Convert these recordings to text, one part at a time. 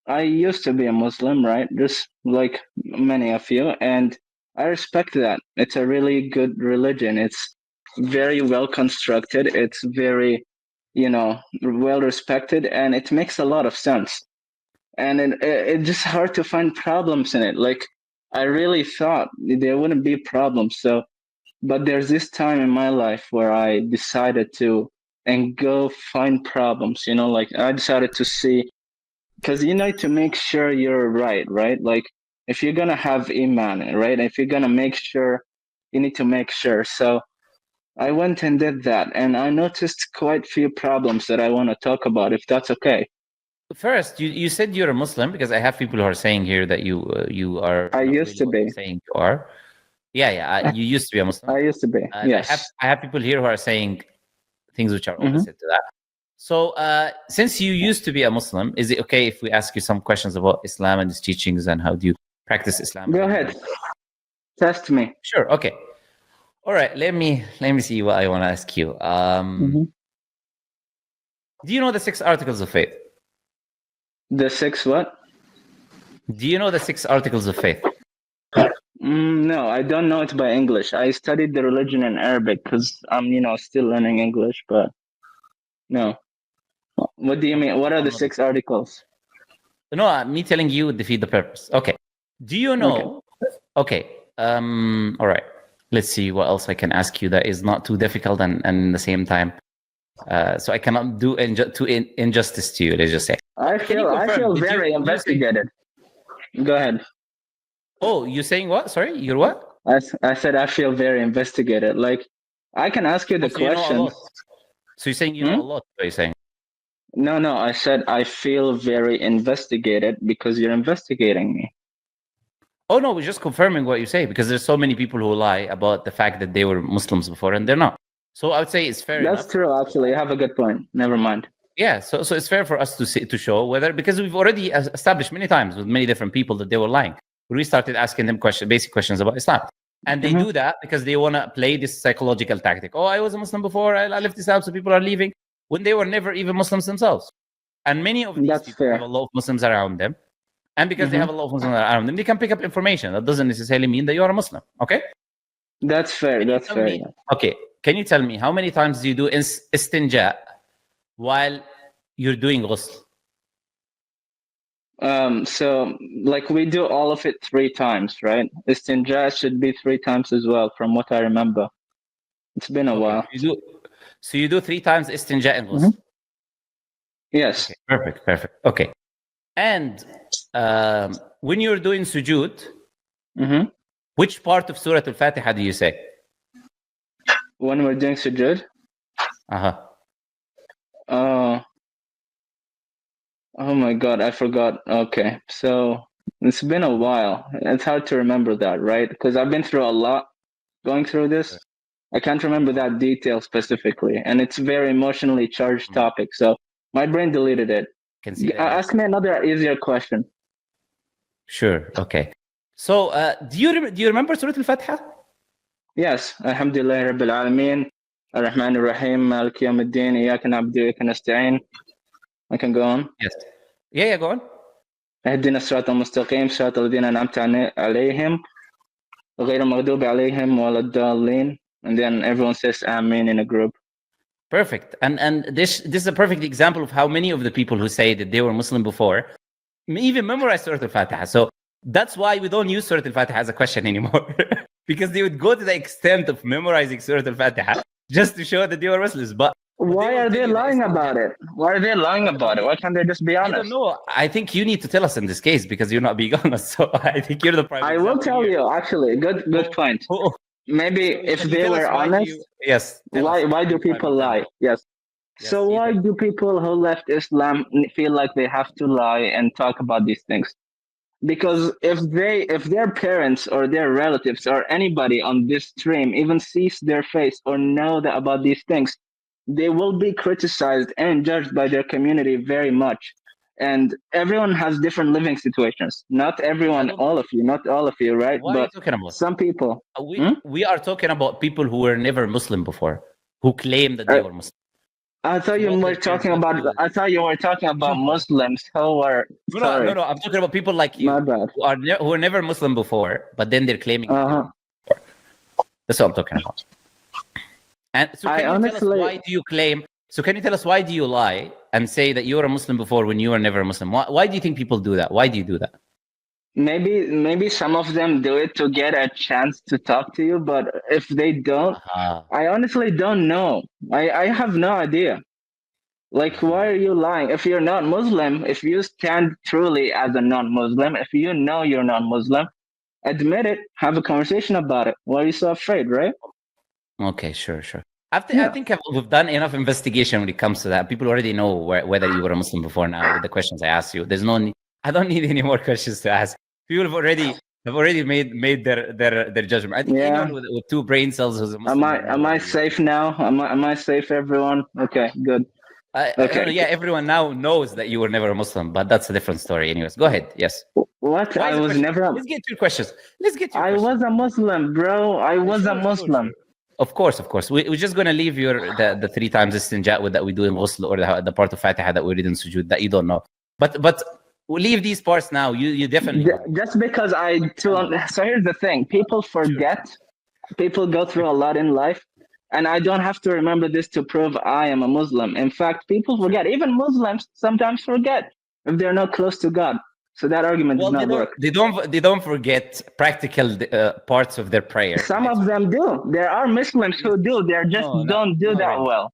I used to be a Muslim, right? Just like many of you, and I respect that. It's a really good religion. It's very well constructed. It's very, well respected, and it makes a lot of sense. And it's just hard to find problems in it. Like, I really thought there wouldn't be problems. So, but there's this time in my life where I decided to and go find problems. Like I decided to see, because you need to make sure you're right? Like if you're gonna have iman, right? If you're gonna make sure, you need to make sure. So I went and did that, and I noticed quite few problems that I want to talk about, if that's okay. First, you said you're a Muslim, because I have people who are saying here that you are. I used to be. Saying you are. Yeah. You used to be a Muslim. I used to be. Yes. I have people here who are saying things which are opposite to that. So, since you used to be a Muslim, is it okay if we ask you some questions about Islam and its teachings and how do you practice Islam? Go ahead. Test me. Sure. Okay. All right. Let me see what I want to ask you. Do you know the 6 articles of faith? The 6 what? Do you know the 6 articles of faith? No, I don't know it by English. I studied the religion in Arabic because I'm, still learning English, but no. What do you mean? What are the 6 articles? No, me telling you would defeat the purpose. Okay. Do you know? Okay. All right. Let's see what else I can ask you that is not too difficult and at the same time, so I cannot do injustice to you. Let's just say. I feel very investigated. Go ahead. Oh, you're saying what? Sorry, you're what? I said I feel very investigated. Like I can ask you the questions. So you're saying you know a lot? What are you saying? No. I said I feel very investigated because you're investigating me. Oh no, we're just confirming what you say, because there's so many people who lie about the fact that they were Muslims before and they're not. So I would say it's fair. That's true. Actually, you have a good point. Never mind. Yeah, so it's fair for us to show whether, because we've already established many times with many different people that they were lying. We started asking them basic questions about Islam, and they do that because they want to play this psychological tactic. Oh, I was a Muslim before, I left Islam, so people are leaving, when they were never even Muslims themselves. And many of these people have a lot of Muslims around them, and because they have a lot of Muslims around them, they can pick up information. That doesn't necessarily mean that you are a Muslim. Okay? That's fair. That's fair. Okay. Can you tell me how many times do you do istinja while you're doing ghusl? So like we do all of it 3 times, right? Istinja should be 3 times as well, from what I remember. It's been a while. So you do 3 times istinja and ghusl? Yes. Okay, perfect. Okay. And when you're doing sujood, which part of Surah Al-Fatiha do you say? When we're doing sujood? Oh my God, I forgot. Okay, so it's been a while. It's hard to remember that, right? Because I've been through a lot going through this. I can't remember that detail specifically, and it's a very emotionally charged topic. So my brain deleted it. Ask me another easier question. Sure. Okay. So do you remember Surah Al-Fatiha? Yes. Alhamdulillah Rabbil Alameen. Ar-Rahman Ar-Rahim. Maliki Yawmiddin. Iyyaka na'budu wa iyyaka nasta'in. I can go on. Yes. Yeah, go on. اهدنا الصراط المستقيم صراط الذين أنعمت عليهم غير المغضوب عليهم ولا الضالين. And then everyone says Amen in a group. Perfect. And this is a perfect example of how many of the people who say that they were Muslim before even memorize Surah Al-Fatiha. So that's why we don't use Surah Al-Fatiha as a question anymore. Because they would go to the extent of memorizing Surah Al-Fatiha just to show that they were Muslims. But why are they lying about it? Why are they lying about it? Why can't they just be honest? I don't know. I think you need to tell us in this case, because you're not being honest. So I think you're the prime I will tell you, actually. Good point. Maybe if they were honest, yes. Why do people lie? Yes. So why do people who left Islam feel like they have to lie and talk about these things? Because if their parents or their relatives or anybody on this stream even sees their face or know about these things, they will be criticized and judged by their community very much. And everyone has different living situations. Not everyone, not all of you, right? What are you talking about? Some people. We are talking about people who were never Muslim before, who claim that they were Muslim. I thought you were talking about. I thought you were talking about Muslims who are. Sorry. No. I'm talking about people like you My bad. who are never Muslim before, but then they're claiming. That's what I'm talking about. And so, can you tell us why do you claim? So, can you tell us why do you lie and say that you were a Muslim before when you were never a Muslim? Why do you think people do that? Why do you do that? Maybe some of them do it to get a chance to talk to you, but if they don't, I honestly don't know. I have no idea. Like, why are you lying? If you're not Muslim, if you stand truly as a non-Muslim, if you know you're non-Muslim, admit it, have a conversation about it. Why are you so afraid, right? Okay, sure. I think we've done enough investigation when it comes to that. People already know whether you were a Muslim before now with the questions I asked you. There's no need. I don't need any more questions to ask. People have already made their judgment. I think anyone with 2 brain cells who's a Muslim. Am I safe now? Am I safe, everyone? Okay, good. Okay. Yeah, everyone now knows that you were never a Muslim, but that's a different story. Anyways, go ahead. Yes. What? I was never. Let's get to your questions. I was a Muslim, bro. I was a Muslim. Sure. Of course. We're just gonna leave the 3 times istinja that we do in ghusl, or the part of Fatiha that we read in sujood that you don't know. But we'll leave these parts now. You definitely just because so here's the thing. People forget. People go through a lot in life, and I don't have to remember this to prove I am a Muslim. In fact, people forget. Even Muslims sometimes forget if they're not close to God. So that argument does not work. They don't forget practical parts of their prayer. Some of them do. There are Muslims who do. They just don't do that well.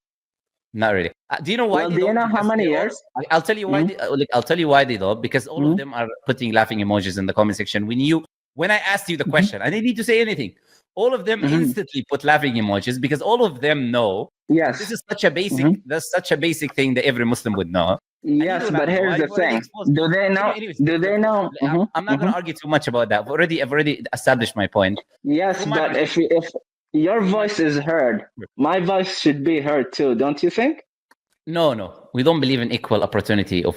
Not really. Do you know why? Do you know how many years? I'll tell you why. I'll tell you why they don't. Because all of them are putting laughing emojis in the comment section. When I asked you the question, I didn't need to say anything. All of them instantly put laughing emojis because all of them know. Yes. This is such a basic. That's such a basic thing that every Muslim would know. Yes, but here's the thing. Do they know? Do they know? I'm not going to argue too much about that. I've already established my point. Yes, but if your voice is heard, my voice should be heard too, don't you think? No. We don't believe in equal opportunity of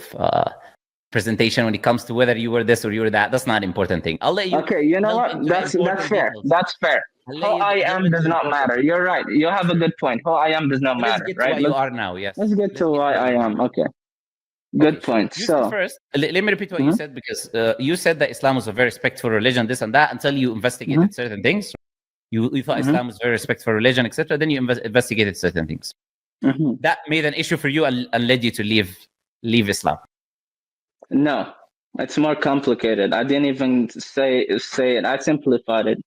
presentation when it comes to whether you were this or you were that. That's not an important thing. I'll let you. Okay, you know what? That's fair. Details. That's fair. Who I am does not matter. You're right. You have a good point. Who I am does not matter. Let's get right? to who you are now. Yes. Let's get to why I am. Okay. Good point. So first, let me repeat what you said, because you said that Islam was a very respectful religion, this and that, until you investigated certain things. You thought Islam was a very respectful religion, etc. Then you investigated certain things. That made an issue for you and led you to leave Islam. No, it's more complicated. I didn't even say it. I simplified it.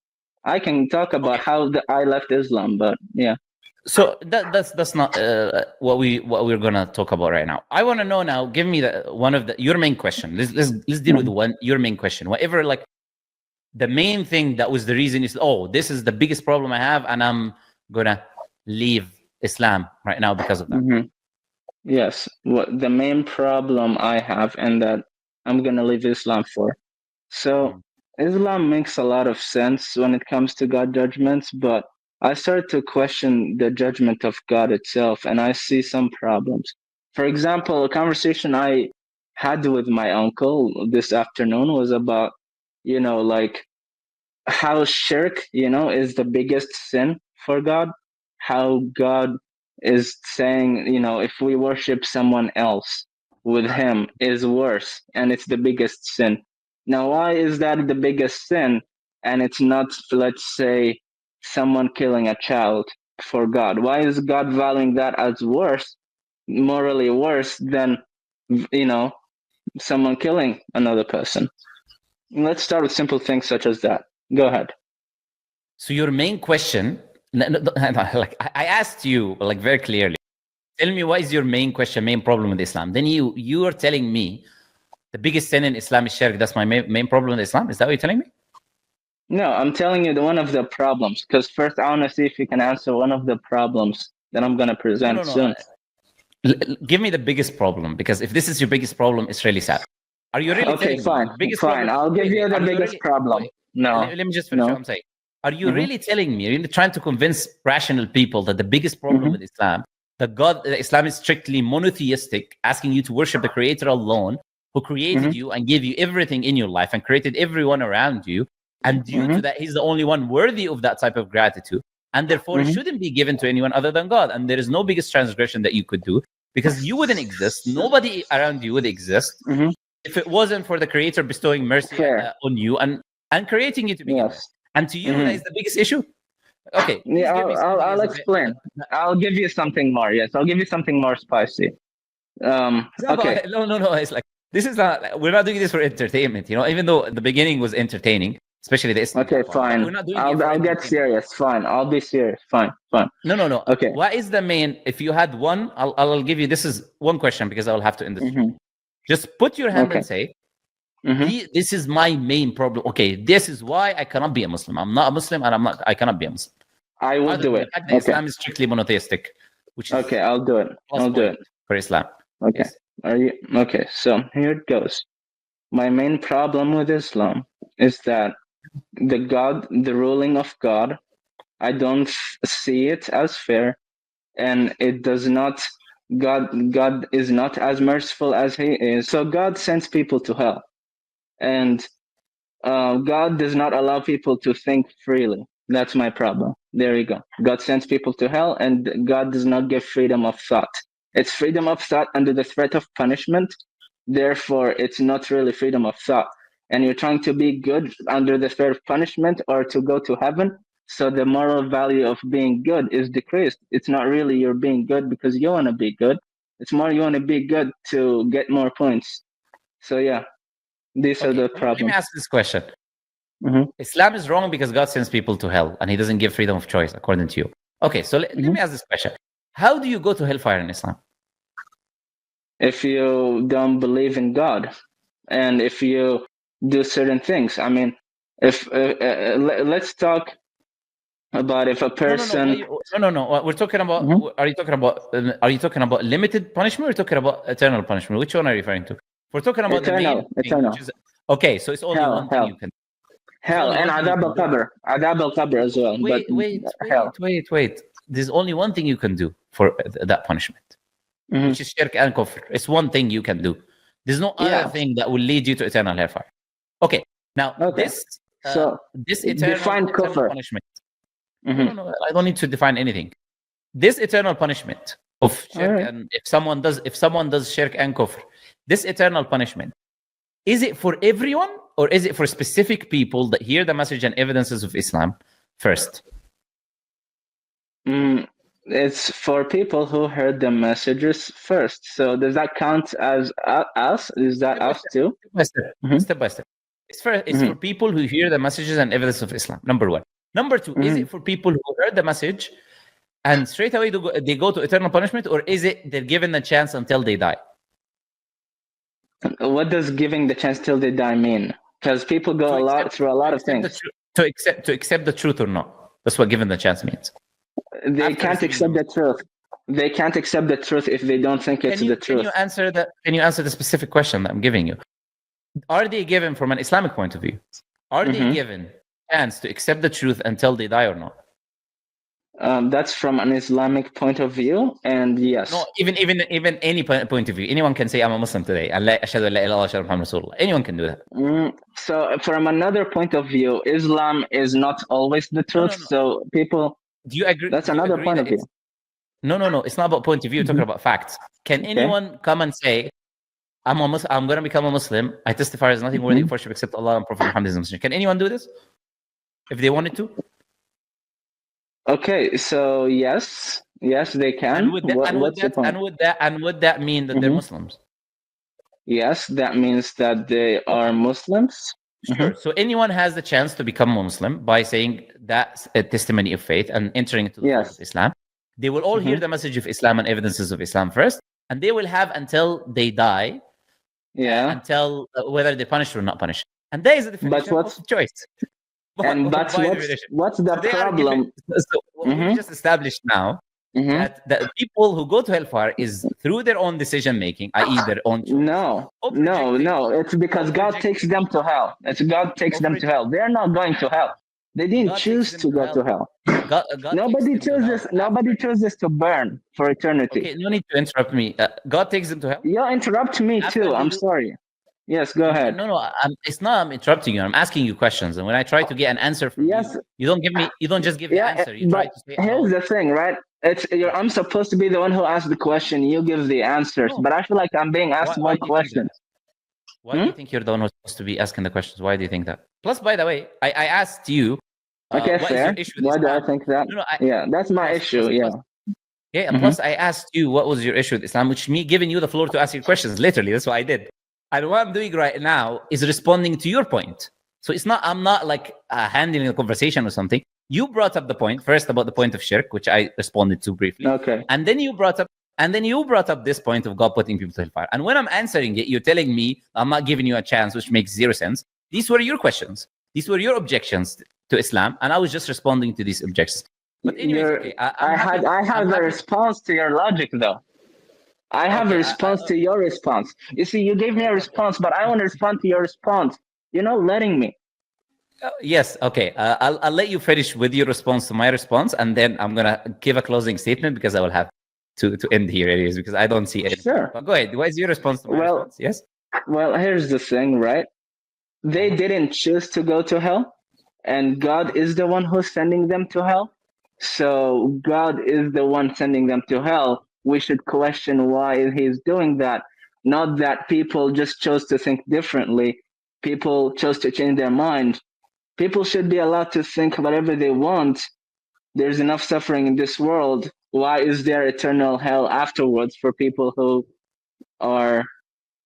I can talk about how I left Islam, but yeah. So that's not what we're gonna talk about right now. I want to know now. Give me your main question. Let's deal with your main question. Whatever, like the main thing that was the reason is, this is the biggest problem I have, and I'm gonna leave Islam right now because of that. Yes, the main problem I have, and that I'm gonna leave Islam for. So Islam makes a lot of sense when it comes to God judgments, but I start to question the judgment of God itself, and I see some problems. For example, a conversation I had with my uncle this afternoon was about, like how shirk, is the biggest sin for God. How God is saying, if we worship someone else with him is worse, and it's the biggest sin. Now, why is that the biggest sin? And it's not, let's say, someone killing a child for God. Why is God valuing that as worse, morally worse than, someone killing another person? Let's start with simple things such as that. Go ahead. So your main question, like I asked you, like very clearly, tell me what is your main question, main problem with Islam? Then you are telling me the biggest sin in Islam is shirk. That's my main problem with Islam. Is that what you're telling me? No, I'm telling you one of the problems, because first I want to see if you can answer one of the problems that I'm going to present soon. Give me the biggest problem, because if this is your biggest problem, it's really sad. Are you really okay? Fine. I'll give you the biggest problem. No. Let me just finish what I'm saying. Are you really telling me? Are you trying to convince rational people that the biggest problem with Islam, that Islam is strictly monotheistic, asking you to worship the Creator alone, who created you and gave you everything in your life and created everyone around you? And due to that, he's the only one worthy of that type of gratitude. and therefore it shouldn't be given to anyone other than God. And there is no biggest transgression that you could do, because you wouldn't exist. Nobody around you would exist if it wasn't for the Creator bestowing mercy on you and creating you to begin with. And to you, that is the biggest issue. Okay. Yeah, I'll explain. I'll give you something more. Yes, I'll give you something more spicy. Okay. No. It's like, this is not. We're not doing this for entertainment. Even though the beginning was entertaining, especially the Islam. Okay, fine. We're not doing I'll get serious. Fine. I'll be serious. Fine. No. Okay. What is the main? If you had one, I'll give you. This is one question because I will have to end this. Just put your hand and say, this is my main problem. Okay, this is why I cannot be a Muslim. I'm not a Muslim, and I cannot be a Muslim. I will do it. Okay. Islam is strictly monotheistic, which is okay. I'll do it. I'll do it for Islam. Okay. Yes. Are you okay? So here it goes. My main problem with Islam is that the ruling of God, I don't see it as fair, and it does not. God is not as merciful as He is. So God sends people to hell, and God does not allow people to think freely. That's my problem. There you go. God sends people to hell, and God does not give freedom of thought. It's freedom of thought under the threat of punishment. Therefore, it's not really freedom of thought. And you're trying to be good under the threat of punishment or to go to heaven. So the moral value of being good is decreased. It's not really you're being good because you want to be good. It's more you want to be good to get more points. So yeah, these are the problems. Let me ask this question. Islam is wrong because God sends people to hell and He doesn't give freedom of choice, according to you. Okay, so let me ask this question. How do you go to hellfire in Islam? If you don't believe in God, and if you do certain things. I mean, if let's talk about if a person. No. We're talking about. Are you talking about limited punishment, or are you talking about eternal punishment? Which one are you referring to? We're talking about eternal. Okay, so it's only one thing you can. Hell and adab al-qabr as well. Wait. There's only one thing you can do for that punishment, which is shirk and kufr. It's one thing you can do. There's no other thing that will lead you to eternal hellfire. Okay. Now this eternal punishment. No, I don't need to define anything. This eternal punishment of shirk, and if someone does shirk and kufr, this eternal punishment, is it for everyone or is it for specific people that hear the message and evidences of Islam first? It's for people who heard the messages first. So does that count as us? Is that us too? Step by step. It's for people who hear the messages and evidence of Islam. Number one. Number two, is it for people who heard the message and straight away they go to eternal punishment, or is it they're given the chance until they die? What does giving the chance till they die mean? Because people go through a lot of things. To accept the truth or not. That's what given the chance means. They can't accept the truth. They can't accept the truth if they don't think it's the truth. Can you answer the specific question that I'm giving you? Are they given from an Islamic point of view? Are they given chance to accept the truth until they die or not? That's from an Islamic point of view, and yes. No, even any point of view. Anyone can say I'm a Muslim today. Anyone can do that. So from another point of view, Islam is not always the truth. No. So people. Do you agree? That's another point of view. No. It's not about point of view. We're talking about facts. Can anyone come and say, I'm going to become a Muslim. I testify there's nothing worthy of worship except Allah and Prophet Muhammad is a Muslim. Can anyone do this? If they wanted to? Okay, so yes, they can. And would that mean that they're Muslims? Yes, that means that they are Muslims. Sure. So anyone has the chance to become a Muslim by saying that testimony of faith and entering into the faith of Islam. They will all hear the message of Islam and evidences of Islam first, and they will have until they die. Until whether they're punished or not punished. And that is the definition of choice. What's the problem? We just established now that the people who go to hellfire is through their own decision making, i.e., their own choice. No. It's because God takes them to hell. God takes them to hell. They're not going to hell. They didn't choose to go to hell. Nobody chooses to burn for eternity. Okay, no need to interrupt me. God takes them to hell. You interrupt me too. I'm sorry. Yes, go ahead. No. It's not. I'm interrupting you. I'm asking you questions, and when I try to get an answer from Yes. you don't give me. You don't just give the answer. You try to say. Here's the thing, right? I'm supposed to be the one who asks the question. You give the answers, but I feel like I'm being asked more questions. Why do you think you're the one who's supposed to be asking the questions? Why do you think that? Plus, by the way, I asked you. Okay, fair. Why do I think that? Yeah, that's my issue. Yeah. Yeah. Plus, I asked you what was your issue with Islam, which me giving you the floor to ask your questions. Literally, that's what I did. And what I'm doing right now is responding to your point. So it's not. I'm not like handling a conversation or something. You brought up the point first about the point of shirk, which I responded to briefly. Okay. And then you brought up this point of God putting people to hellfire. And when I'm answering it, you're telling me I'm not giving you a chance, which makes zero sense. These were your questions. These were your objections to Islam, and I was just responding to these objections. But anyways, okay, I have a response to your logic, though. I have a response to your response. You see, you gave me a response, but I want to respond to your response. You're not letting me. Yes. Okay. I'll let you finish with your response to my response, and then I'm gonna give a closing statement because I will have to end here anyways because I don't see it. Sure. But go ahead. What is your response to my response? Yes. Well, here's the thing, right? They didn't choose to go to hell, and God is the one who's sending them to hell. So God is the one sending them to hell. We should question why he's doing that. Not that people just chose to think differently. People chose to change their mind. People should be allowed to think whatever they want. There's enough suffering in this world. Why is there eternal hell afterwards for people who are,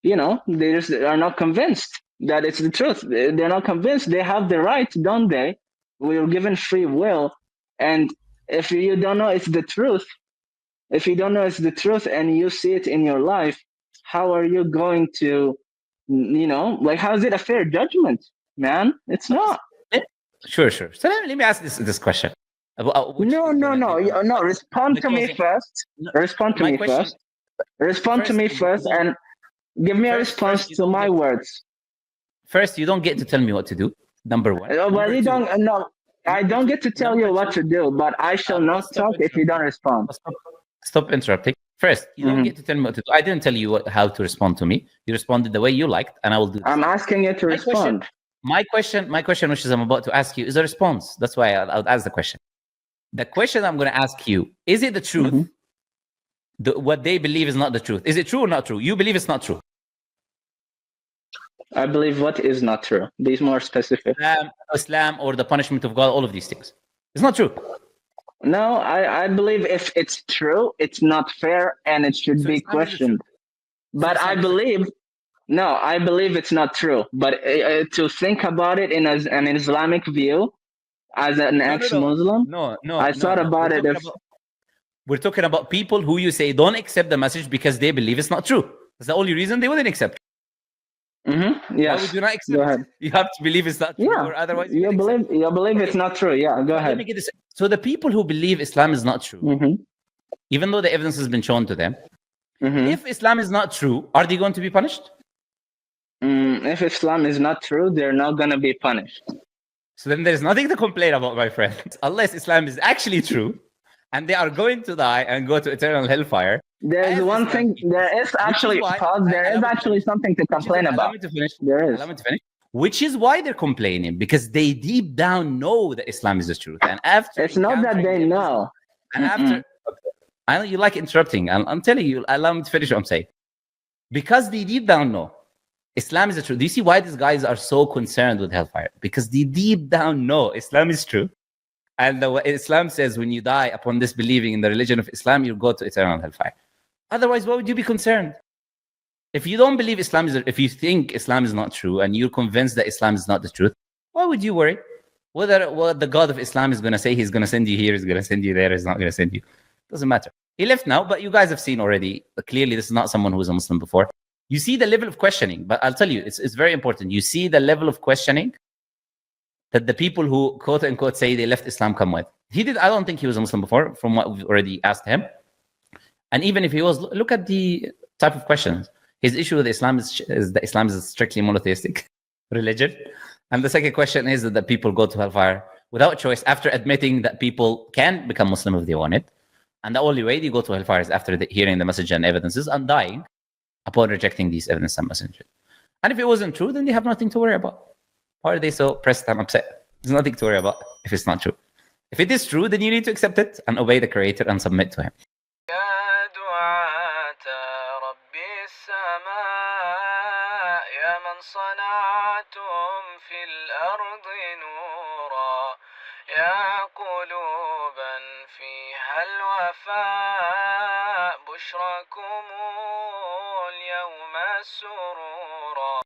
they just are not convinced that it's the truth? They're not convinced. They have the right, don't they? We were given free will. And if you don't know it's the truth, if you don't know it's the truth and you see it in your life, how are you going to, how is it a fair judgment, man? It's not. Sure. So let me ask this question. No. Respond to me first. Respond to me first and give me a response to my words. First, you don't get to tell me what to do. Number one. Well, you don't. No, I don't get to tell you what to do, but I shall not talk if you don't respond. Stop interrupting. First, you don't get to tell me what to do. I didn't tell you how to respond to me. You responded the way you liked, and I will do this. I'm asking you to respond. My question, which is I'm about to ask you, is a response. That's why I'll ask the question. The question I'm going to ask you, is it the truth? What they believe is not the truth. Is it true or not true? You believe it's not true. I believe what is not true. Be more specific. Islam or the punishment of God, all of these things. It's not true. No, I believe if it's true, it's not fair and it should be questioned. But I believe it's not true. But to think about it in an Islamic view, as an ex-Muslim, I thought about it. We're talking about people who you say don't accept the message because they believe it's not true. That's the only reason they wouldn't accept. Yes. Why would you not accept? Go ahead. You have to believe it's not true, or otherwise you believe it's not true. Yeah, go ahead. Let me get this. So the people who believe Islam is not true, even though the evidence has been shown to them, if Islam is not true, are they going to be punished? If Islam is not true, they're not going to be punished. So then there's nothing to complain about, my friend. Unless Islam is actually true, and they are going to die and go to eternal hellfire. There's one thing. There is actually something to complain about. Allow me to finish. There is. Allow me to finish. Which is why they're complaining, because they deep down know that Islam is the truth. And after it's not that they know. And after, I know you like interrupting. I'm telling you. Allow me to finish what I'm saying. Because they deep down know Islam is the truth. Do you see why these guys are so concerned with hellfire? Because they deep down know Islam is true. And Islam says when you die upon disbelieving in the religion of Islam, you go to eternal hellfire. Otherwise, why would you be concerned? If you don't believe Islam if you think Islam is not true and you're convinced that Islam is not the truth, why would you worry? Whether what the God of Islam is going to say, he's going to send you here, he's going to send you there, he's not going to send you. Doesn't matter. He left now, but you guys have seen already. Clearly, this is not someone who was a Muslim before. You see the level of questioning, but I'll tell you, it's very important. You see the level of questioning that the people who quote unquote say they left Islam come with. I don't think he was a Muslim before, from what we've already asked him. And even if he was, look at the type of questions. His issue with Islam is that Islam is a strictly monotheistic religion. And the second question is that the people go to hellfire without choice after admitting that people can become Muslim if they want it. And the only way they go to hellfire is after hearing the message and evidences and dying upon rejecting these evidence and messages. And if it wasn't true, then they have nothing to worry about. Why are they so pressed and upset? There's nothing to worry about if it's not true. If it is true, then you need to accept it and obey the Creator and submit to Him. يا دعاة رب السماء يا من صنعتم في الأرض نورا يا قلوبا فيها الوفاء بشركم اليوم السرورا